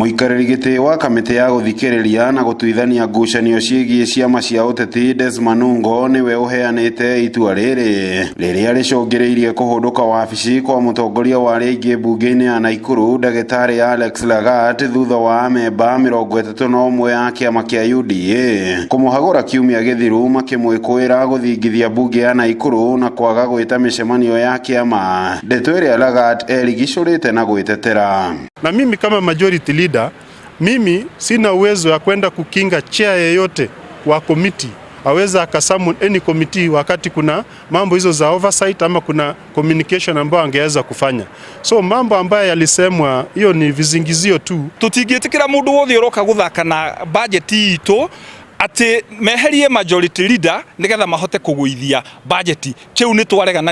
Muikarĩri gĩtĩ wa kamĩtĩ ya gũthikĩrĩria na gũtuithania ngucanio ciĩgiĩ ciama cia ũteti Desmond Nungo niwe ũheanĩte itua rĩrĩa rĩcũngĩrĩirie kũhũndũka wabici kwa mũtongoria wa rĩngĩ mbunge-inĩ ya Nakuru Ndagĩtarĩ Alex Lagat thutha wa amemba 31 ya kĩama kĩa UDA kũmũhagũra kiumia gĩthiru makĩmwĩkũĩra gũthingithia mbunge ya Nakuru na kwaga gwĩta mĩcemanio ya kĩama, ndeto ĩrĩa Lagat erigicũrĩte na gwĩtetera. Na mimi kama majority leader, mimi sina uwezo ya kwenda kukinga chair yeyote wa committee aweza akasummon any committee wakati kuna mambo hizo za oversight ama kuna communication ambayo angeweza kufanya. So mambo ambayo yalisemwa hiyo ni vizingizio tu. Tutingĩtĩkĩra mũndũ wothe ũroka gũthaka na budget itũ ati meherie majority leader nigetha mahote kugũithia budget. Kĩu nĩ twarega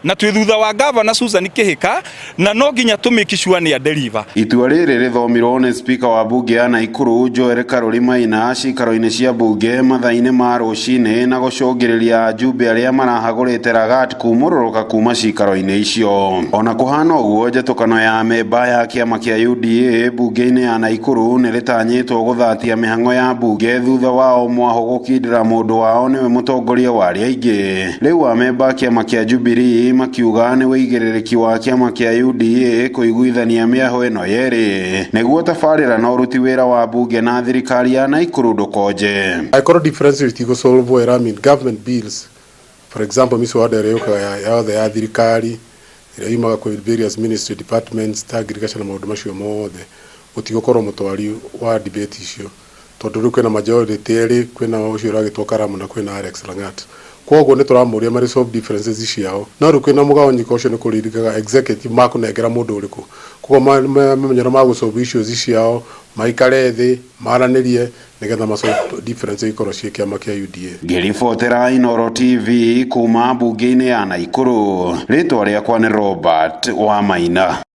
na twĩ thutha wa governor Susan Kĩhĩka na no nginya tũmĩkicua nĩ deliver. Itua rĩrĩ rĩthomirwo nĩ speaker wa bunge ya Nakuru Joel Karuri Maina cikaro-inĩ cia bunge mathaa-inĩ ma rũcinĩ na gũcũngĩrĩria ajumbe arĩa marahagũrĩte Lagat kumũrũrũka kuma cikaro-inĩ icio. Ona kũhana ũguo njatũkano ya memba ya kĩama kĩa UDA bunge-inĩ ya Nakuru nĩ rĩtanyĩtwo gũthatia mĩhang'o ya bunge thutha wao mwaho gũkindĩra mũndũ wao nĩwe mũtongoria wa arĩa aingĩ. Rĩu amemba kĩama kĩa Jubilee makiuga nĩ wĩigĩrĩrĩki wa kĩama kĩa UDA kũiguithania mĩaho ĩno yerĩ nĩguo tabarĩra na ũruti wĩra wa bunge na thirikari ya Nakuru ndũkonje. Aikoro difference itigo solve where government bills, for example miswada ya thirikari ĩrĩa imaga kwa various ministry departments ta agriculture na maũndũ macio mothe gũtigũkorwo mũtwari wa debate icio tondũ rĩu kwĩna majority erĩ, kwĩna ũcio ũragĩtwo Karamu na kwĩna Alex Lagat. Koguo nĩ tũramũria marĩ solve differences ciao no rĩu kwĩna mũgawanyiko ũcio nĩ kũririkaga executive makũnengera mũndũ ũrĩkũ. Koguo mamenyero ma gũsolve issues ciao maikare thĩ maranĩrie nigetha masolve difference ikorwo ciĩ kĩama kĩa UDA. Ngĩribotera Inooro TV kuma mbunge-inĩ ya Nakuru, rĩtwa rĩakwa nĩ Robert Wamaina.